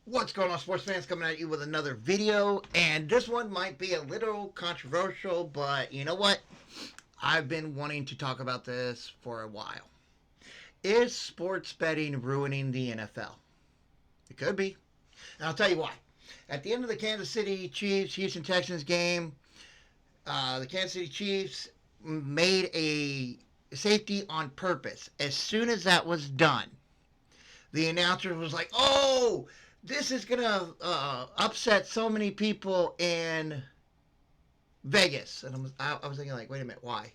What's going on, sports fans? Coming at you with another video, and this one might be a little controversial, but you know what? I've been wanting to talk about this for a while. Is sports betting ruining the NFL? It could be, and I'll tell you why. At the end of the Kansas City Chiefs Houston Texans game, the Kansas City Chiefs made a safety on purpose. As soon as that was done, the announcer was like, "Oh, this is gonna upset so many people in Vegas." And I was thinking, like, wait a minute, why?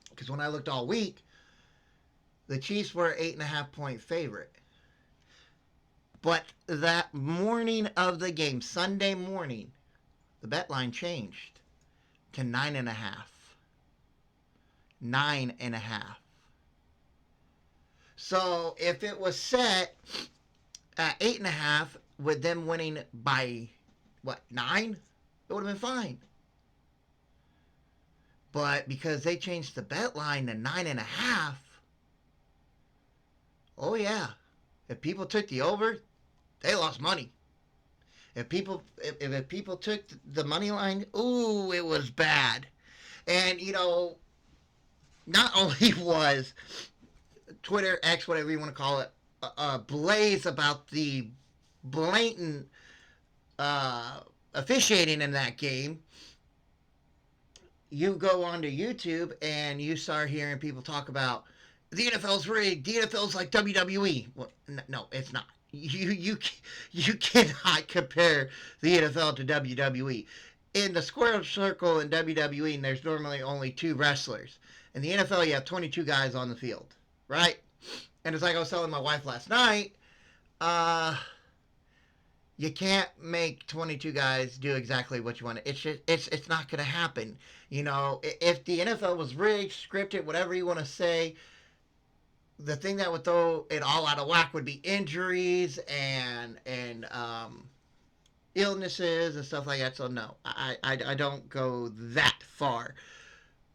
Because when I looked all week, the Chiefs were an 8.5 point favorite. But that morning of the game, Sunday morning, the bet line changed to 9.5. 9.5. So if it was set at 8.5 with them winning by what, 9, it would have been fine. But because they changed the bet line to 9.5, oh yeah, if people took the over, they lost money. If people took the money line, ooh, it was bad. And not only was Twitter, X, whatever you want to call it, blaze about the blatant officiating in that game. You go onto YouTube and you start hearing people talk about the NFL's rigged. The NFL's like WWE. Well, no, it's not. You cannot compare the NFL to WWE. In the square circle in WWE, there's normally only 2 wrestlers. In the NFL, you have 22 guys on the field, right? And it's like I was telling my wife last night. Uh, you can't make 22 guys do exactly what you want. It's not going to happen. If the NFL was rigged, scripted, whatever you want to say, the thing that would throw it all out of whack would be injuries and illnesses and stuff like that. So no, I don't go that far.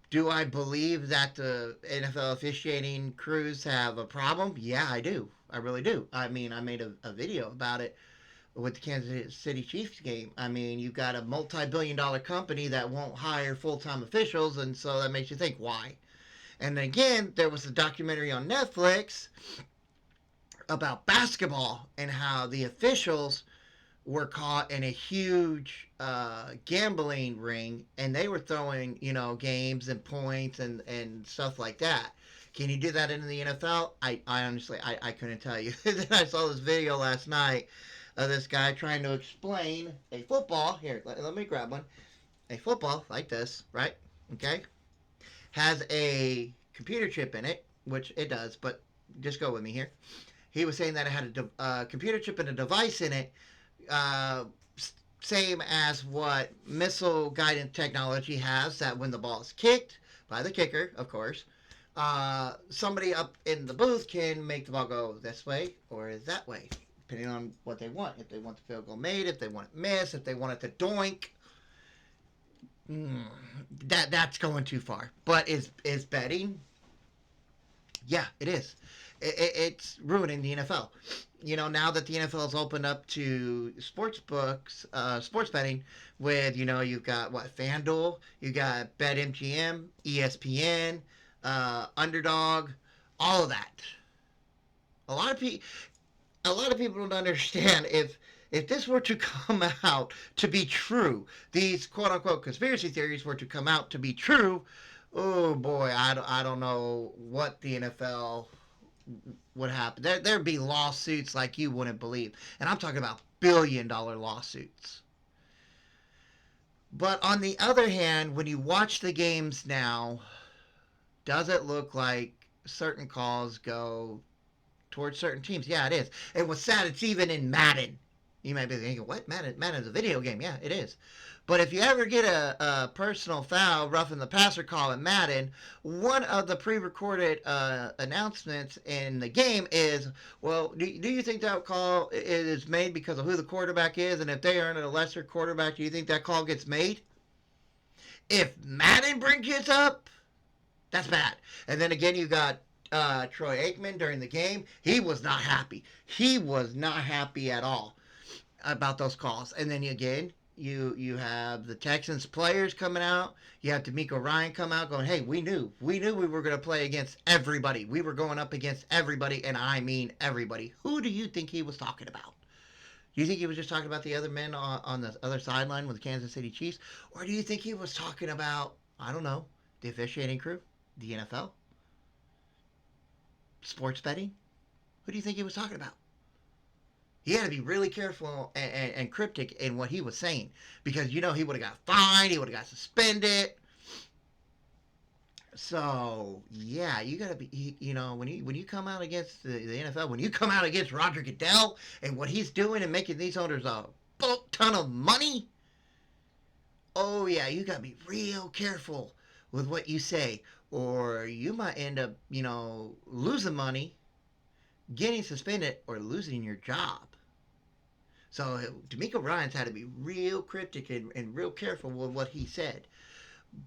Do I believe that the NFL officiating crews have a problem? Yeah, I do. I really do. I mean, I made a video about it with the Kansas City Chiefs game. I mean, you've got a multi-billion-dollar company that won't hire full-time officials, and so that makes you think, why? And then again, there was a documentary on Netflix about basketball and how the officials were caught in a huge gambling ring, and they were throwing, games and points and stuff like that. Can you do that in the NFL? I honestly, I couldn't tell you. Then I saw this video last night of this guy trying to explain a football. Here, let me grab one. A football like this, right? Okay, has a computer chip in it, which it does, but just go with me here. He was saying that it had a computer chip and a device in it, uh, same as what missile guidance technology has, that when the ball is kicked by the kicker, of course, somebody up in the booth can make the ball go this way or that way, depending on what they want. If they want the field goal made, if they want it missed, if they want it to doink. That's going too far. But is betting? Yeah, it is. It's ruining the NFL. Now that the NFL has opened up to sports books, sports betting, with you've got what, FanDuel, you got BetMGM, ESPN, Underdog, all of that. A lot of people, a lot of people don't understand if this were to come out to be true, these quote unquote conspiracy theories were to come out to be true. Oh boy, I don't know what the NFL would happen. There'd be lawsuits like you wouldn't believe. And I'm talking about billion-dollar lawsuits. But on the other hand, when you watch the games now, does it look like certain calls go towards certain teams? Yeah, it is. And what's sad, it's even in Madden. You might be thinking, what? Madden's a video game. Yeah, it is. But if you ever get a personal foul, roughing the passer call in Madden, one of the pre-recorded announcements in the game is, well, do you think that call is made because of who the quarterback is? And if they are a lesser quarterback, do you think that call gets made? If Madden brings it up, that's bad. And then again, you got Troy Aikman during the game. He was not happy. He was not happy at all about those calls. And then again, you have the Texans players coming out. You have D'Amico Ryan come out going, "Hey, we knew we were going to play against everybody. We were going up against everybody, and I mean everybody." Who do you think he was talking about? Do you think he was just talking about the other men on the other sideline with the Kansas City Chiefs, or do you think he was talking about, I don't know, the officiating crew, the NFL, sports betting? Who do you think he was talking about? He had to be really careful and cryptic in what he was saying, because he would have got fined, he would have got suspended. So yeah, you gotta be, when you come out against the NFL, when you come out against Roger Goodell and what he's doing and making these owners a boat ton of money. Oh yeah, you gotta be real careful with what you say, or you might end up, losing money, getting suspended, or losing your job. So D'Amico Ryan's had to be real cryptic and real careful with what he said.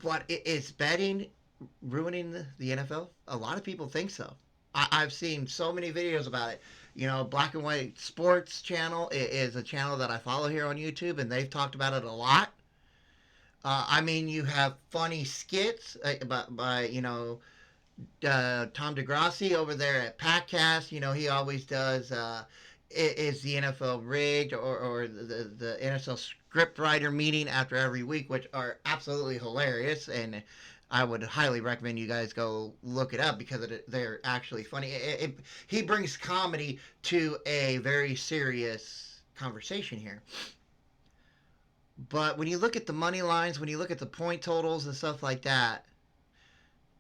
But is betting ruining the NFL? A lot of people think so. I've seen so many videos about it. Black and White Sports channel is a channel that I follow here on YouTube, and they've talked about it a lot. I mean, you have funny skits by Tom DeGrassi over there at Packcast. He always does. Is the NFL rigged, or the NFL script writer meeting after every week, which are absolutely hilarious, and I would highly recommend you guys go look it up because they're actually funny. He brings comedy to a very serious conversation here. But when you look at the money lines, when you look at the point totals and stuff like that,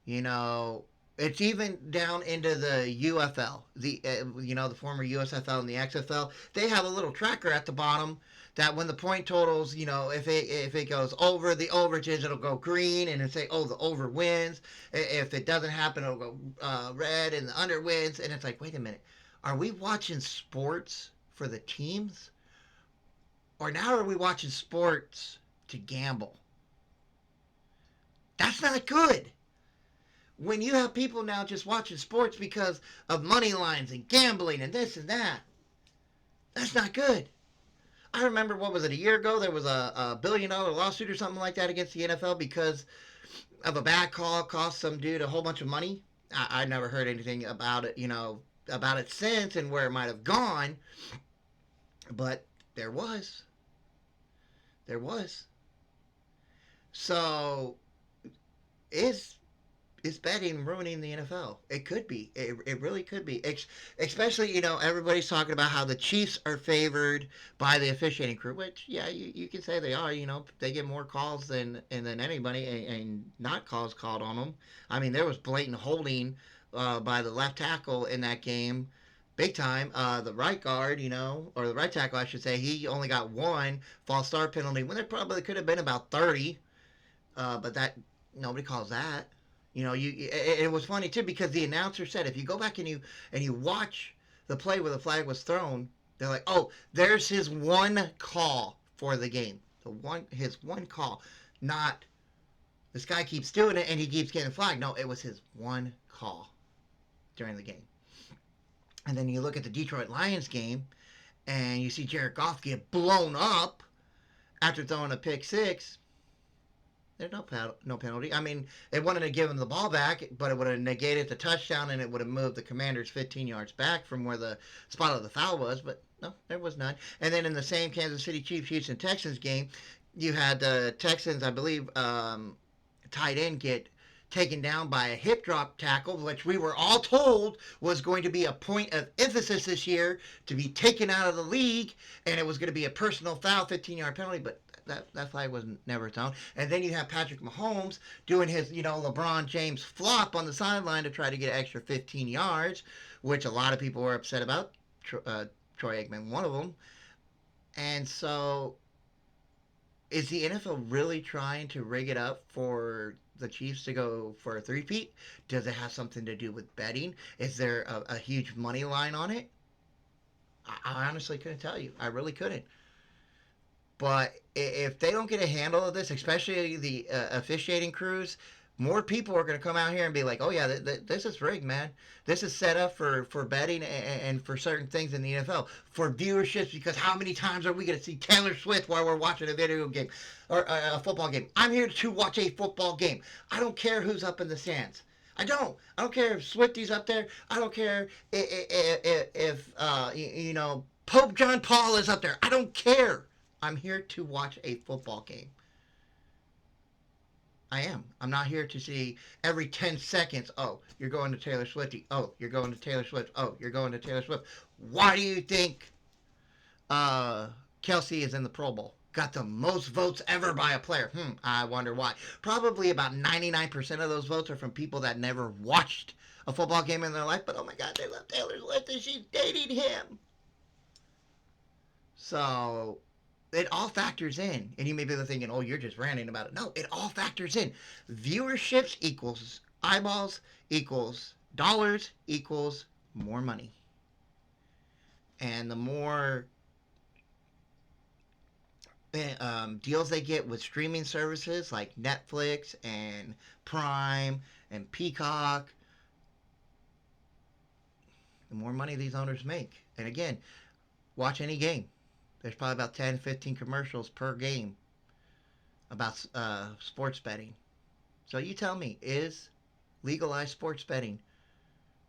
you know, it's even down into the UFL, the former USFL and the XFL. They have a little tracker at the bottom that when the point totals, if it goes over the overages, it'll go green and it'll say, oh, the over wins. If it doesn't happen, it'll go red and the under wins. And it's like, wait a minute, are we watching sports for the teams, or now are we watching sports to gamble? That's not good. When you have people now just watching sports because of money lines and gambling and this and that, that's not good. I remember, what was it, a year ago, there was a $1 billion lawsuit or something like that against the NFL because of a bad call cost some dude a whole bunch of money. I never heard anything about it, about it since and where it might have gone, but there was. There was. So, is betting ruining the NFL? It could be. It really could be. Especially, everybody's talking about how the Chiefs are favored by the officiating crew, which, yeah, you can say they are. They get more calls than anybody, and not calls called on them. I mean, there was blatant holding by the left tackle in that game. Big time. The right guard, or the right tackle, I should say, he only got one false start penalty when there probably could have been about 30. But that, nobody calls that. It was funny too because the announcer said, if you go back and you watch the play where the flag was thrown, they're like, oh, there's his one call for the game. His one call, not this guy keeps doing it and he keeps getting flagged. No, it was his one call during the game. And then you look at the Detroit Lions game, and you see Jared Goff get blown up after throwing a pick six. There's no penalty. I mean, they wanted to give him the ball back, but it would have negated the touchdown, and it would have moved the Commanders 15 yards back from where the spot of the foul was. But no, there was none. And then in the same Kansas City Chiefs Houston Texans game, you had the Texans, I believe, tight end get taken down by a hip drop tackle, which we were all told was going to be a point of emphasis this year to be taken out of the league, and it was going to be a personal foul, 15-yard penalty, but that flag was never thrown. And then you have Patrick Mahomes doing his, LeBron James flop on the sideline to try to get an extra 15 yards, which a lot of people were upset about. Troy Aikman, one of them. And so, is the NFL really trying to rig it up for the Chiefs to go for a three-peat? Does it have something to do with betting? Is there a huge money line on it? I honestly couldn't tell you. I really couldn't. But if they don't get a handle of this, especially the officiating crews, more people are going to come out here and be like, oh yeah, this is rigged, man. This is set up for betting and for certain things in the NFL for viewerships, because how many times are we going to see Taylor Swift while we're watching a video game or a football game? I'm here to watch a football game. I don't care who's up in the stands. I don't care if Swifty's up there. I don't care if you know, Pope John Paul is up there. I don't care. I'm here to watch a football game. I am. I'm not here to see every 10 seconds, oh, you're going to Taylor Swift. Oh, you're going to Taylor Swift. Oh, you're going to Taylor Swift. Why do you think Kelsey is in the Pro Bowl? Got the most votes ever by a player. I wonder why. Probably about 99% of those votes are from people that never watched a football game in their life, but oh my God, they love Taylor Swift and she's dating him. So it all factors in. And you may be thinking, oh, you're just ranting about it. No, it all factors in. Viewerships equals eyeballs equals dollars equals more money. And the more deals they get with streaming services like Netflix and Prime and Peacock, the more money these owners make. And again, watch any game. There's probably about 10, 15 commercials per game about sports betting. So you tell me, is legalized sports betting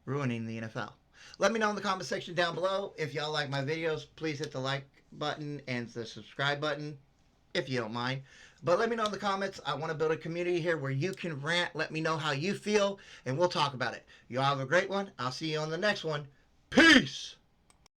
ruining the NFL? Let me know in the comment section down below. If y'all like my videos, please hit the like button and the subscribe button, if you don't mind. But let me know in the comments. I want to build a community here where you can rant. Let me know how you feel, and we'll talk about it. Y'all have a great one. I'll see you on the next one. Peace!